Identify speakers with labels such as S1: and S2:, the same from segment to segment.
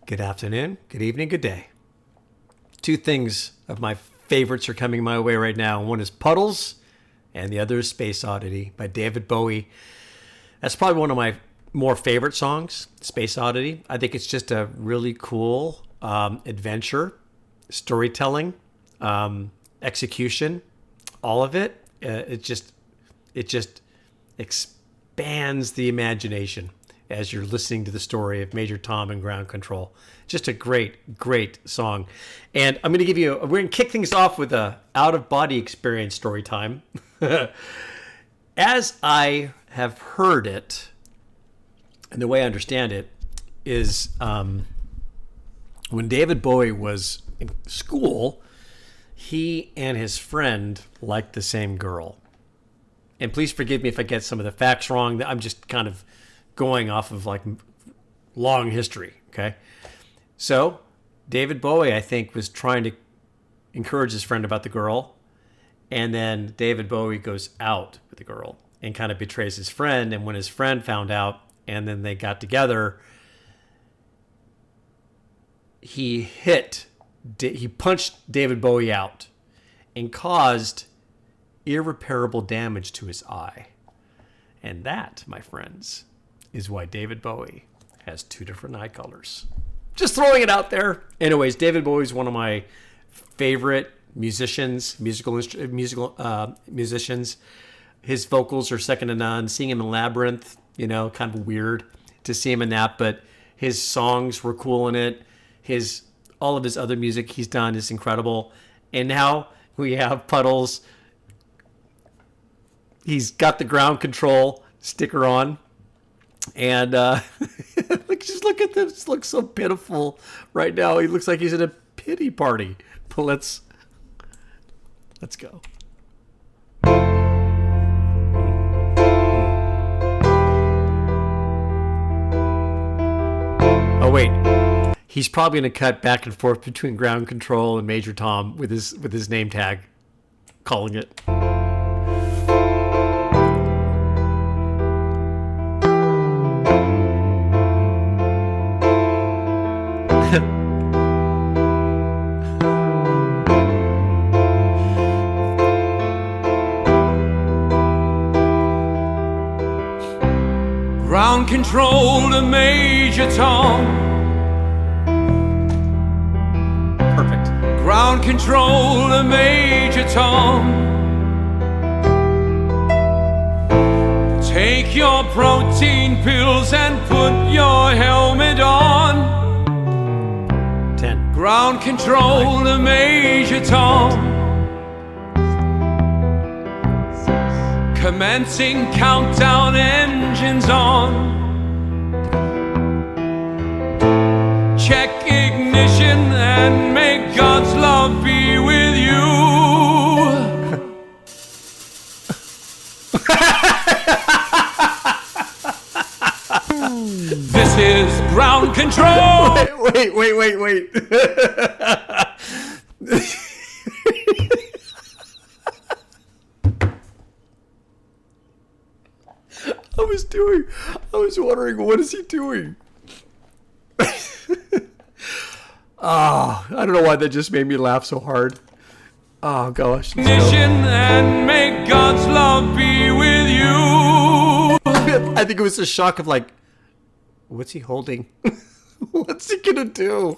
S1: Good afternoon, good evening, good day. Two things of my favorites are coming my way right now. One is Puddles, and the other is Space Oddity by David Bowie. That's probably one of my more favorite songs, Space Oddity. I think it's just a really cool adventure, storytelling, execution, all of it. It just expands the imagination as you're listening to the story of Major Tom and Ground Control. Just a great, great song. And I'm going to we're going to kick things off with a out-of-body experience story time. As I have heard it, and the way I understand it, is when David Bowie was in school, he and his friend liked the same girl. And please forgive me if I get some of the facts wrong. I'm just kind of going off of like long history, okay? So David Bowie, I think, was trying to encourage his friend about the girl, and then David Bowie goes out with the girl and kind of betrays his friend. And when his friend found out and then they got together, he punched David Bowie out and caused irreparable damage to his eye. And that, my friends, is why David Bowie has two different eye colors. Just throwing it out there. Anyways, David Bowie is one of my favorite musicians. His vocals are second to none. Seeing him in Labyrinth, kind of weird to see him in that, but his songs were cool in it. All of his other music he's done is incredible. And now we have Puddles. He's got the Ground Control sticker on. And just look at this. Looks so pitiful right now. He looks like he's in a pity party. But let's go. Oh wait, he's probably going to cut back and forth between Ground Control and Major Tom with his name tag, calling it.
S2: Ground control to Major Tom.
S1: Perfect.
S2: Ground control to Major Tom. Take your protein pills and put your helmet on.
S1: 10.
S2: Ground control to Major Tom. Commencing countdown, engines on. Check ignition and may God's love be with you. This is Ground Control.
S1: Wait. I was wondering, what is he doing? I don't know why that just made me laugh so hard. Oh, gosh.
S2: Mission and may God's love be with you.
S1: I think it was a shock of like, what's he holding? What's he gonna do?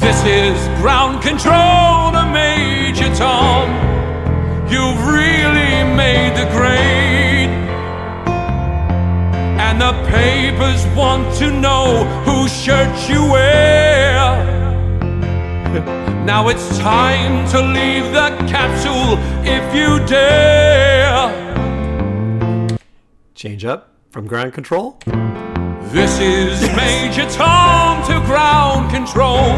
S2: This is Ground Control to Major Tom. You've really made the grade, and the papers want to know whose shirt you wear. Now it's time to leave the capsule if you dare.
S1: Change up from Ground Control.
S2: This is Major Tom to Ground Control.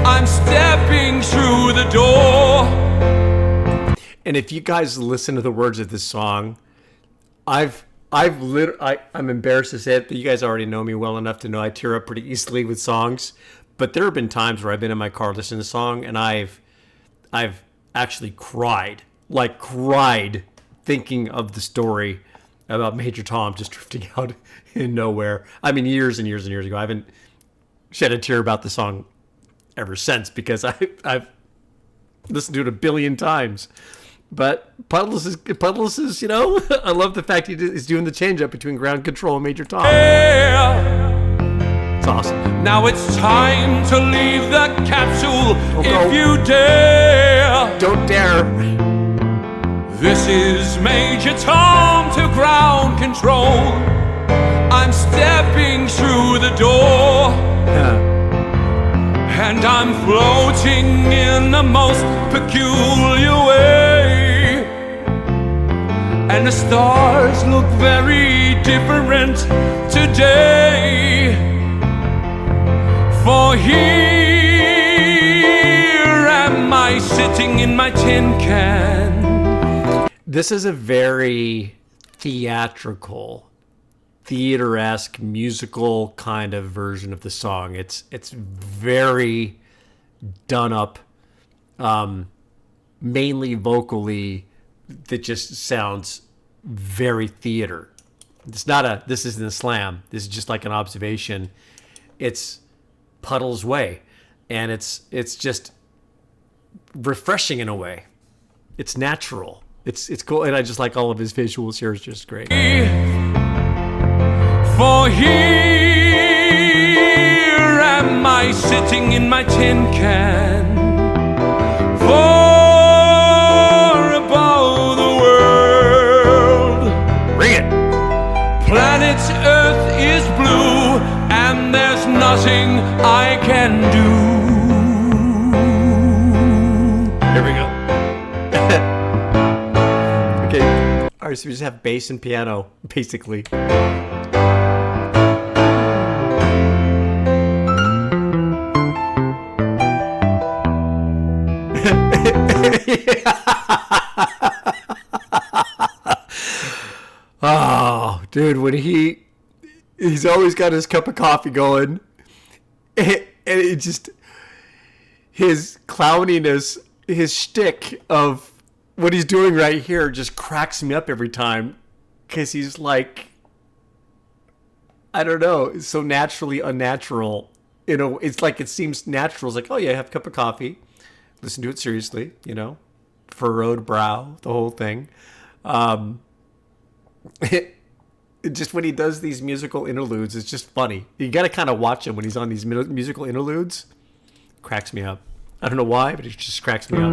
S2: I'm stepping through the door.
S1: And if you guys listen to the words of this song, I'm embarrassed to say it, but you guys already know me well enough to know I tear up pretty easily with songs. But there have been times where I've been in my car listening to the song and I've actually cried thinking of the story about Major Tom just drifting out in nowhere. I mean, years and years and years ago. I haven't shed a tear about the song ever since because I've listened to it a billion times. But Puddles is, you know, I love the fact he's doing the change up between Ground Control and Major Tom. It's awesome.
S2: Now it's time to leave the capsule if you dare.
S1: Don't dare.
S2: This is Major Tom to Ground Control. I'm stepping through the door. And I'm floating in the most peculiar way. And the stars look very different today. For here am I sitting in my tin can.
S1: This is a very theatrical, theater-esque, musical kind of version of the song. It's very done up, mainly vocally, that just sounds very theater. This isn't a slam. This is just like an observation. It's Puddles' way, and it's just refreshing in a way. It's natural. It's cool, and I just like all of his visuals here. It's just great.
S2: For here am I sitting in my tin can. For above the world,
S1: Bring it.
S2: planet Earth is blue, and there's nothing I can do.
S1: Here we go. Okay. All right, so we just have bass and piano, basically. Oh, dude, when he's always got his cup of coffee going, and it just, his clowniness, his shtick of what he's doing right here just cracks me up every time, because he's like, I don't know, it's so naturally unnatural. You know, it's like it seems natural. It's like, oh yeah, have a cup of coffee, listen to it seriously, you know, furrowed brow, the whole thing. Just when he does these musical interludes, it's just funny. You got to kind of watch him when he's on these musical interludes. Cracks me up. I don't know why, but it just cracks me up.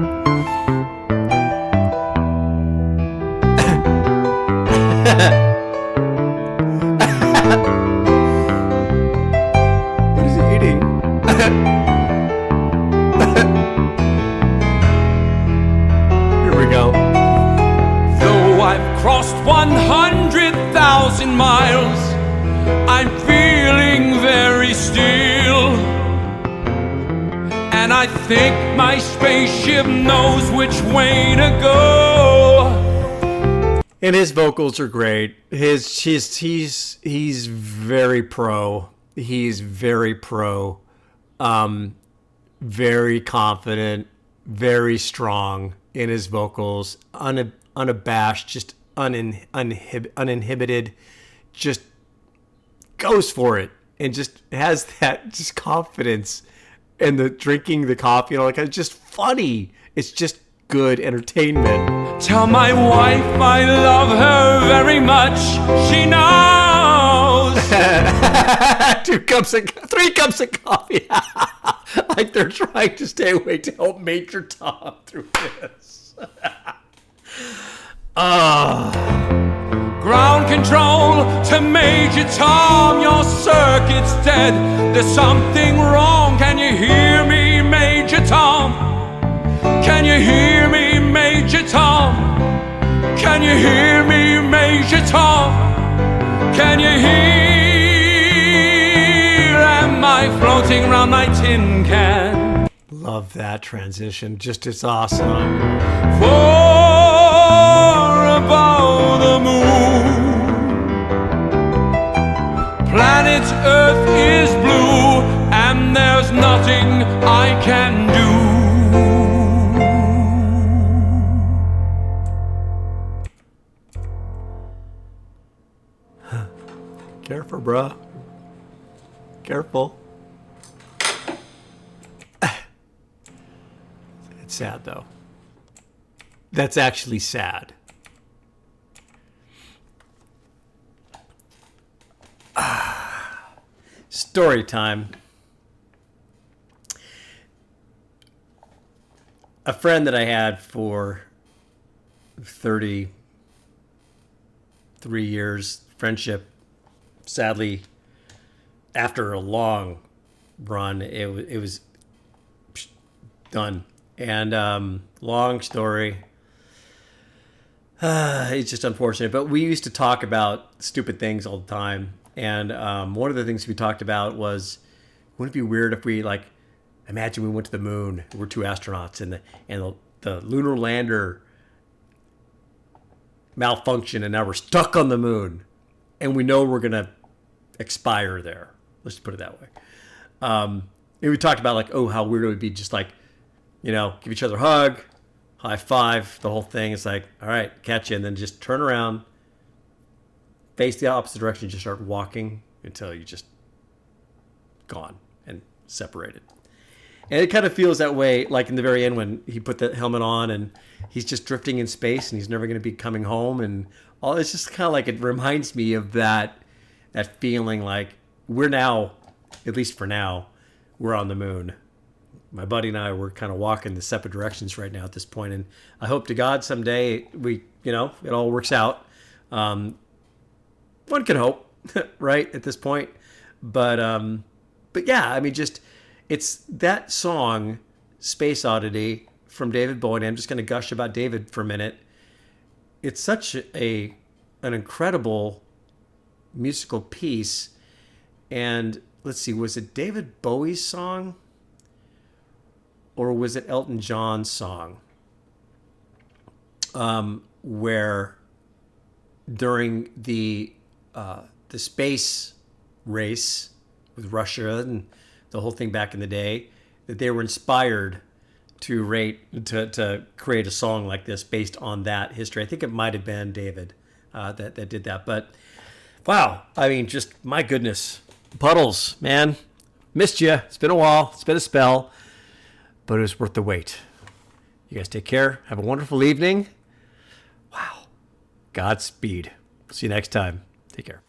S1: What is he eating? Here we go.
S2: Though I've crossed 100,000 miles, I'm feeling very still. And I think my spaceship knows which way to go.
S1: And his vocals are great. He's very pro. He's very pro. Very confident, very strong in his vocals. Unabashed, just uninhibited. Just goes for it and just has that just confidence. And the drinking the coffee and all that kind of just funny. It's just good entertainment.
S2: Tell my wife I love her very much. She knows.
S1: 3 cups of coffee. Like they're trying to stay awake to help Major Tom through this.
S2: Ground control to Major Tom, your circuit's dead. There's something wrong. Can you hear me, Major Tom? Can you hear me, Major Tom? Can you hear me, Major Tom? Can you hear? Am I floating around my tin can?
S1: Love that transition. Just it's awesome.
S2: For above the moon, planet Earth is blue, and there's nothing I can do.
S1: Careful, bro. Careful. It's sad, though. That's actually sad. Story time. A friend that I had for 33 years, friendship, sadly, after a long run, it was done. And long story. It's just unfortunate. But we used to talk about stupid things all the time. And one of the things we talked about was, wouldn't it be weird if we, like, imagine we went to the moon. We're two astronauts, and the lunar lander malfunctioned, and now we're stuck on the moon, and we know we're gonna expire there. Let's just put it that way. And we talked about, like, how weird it would be, just like, give each other a hug, high five, the whole thing. It's like, all right, catch you, and then just turn around, face the opposite direction, just start walking until you just gone and separated. And it kind of feels that way, like in the very end when he put the helmet on and he's just drifting in space and he's never going to be coming home, and all. It's just kind of like, it reminds me of that feeling, like we're now, at least for now, we're on the moon. My buddy and I, we're kind of walking the separate directions right now at this point, and I hope to God someday it all works out. One can hope, right, at this point. But yeah, I mean, just, it's that song, Space Oddity, from David Bowie. And I'm just going to gush about David for a minute. It's such an incredible musical piece. And let's see, was it David Bowie's song? Or was it Elton John's song? Where during the space race with Russia and the whole thing back in the day, that they were inspired to create a song like this based on that history. I think it might have been David that did that. But wow, I mean, just my goodness, Puddles, man, missed you. It's been a while. It's been a spell, but it was worth the wait. You guys take care. Have a wonderful evening. Wow. Godspeed. See you next time. Take care.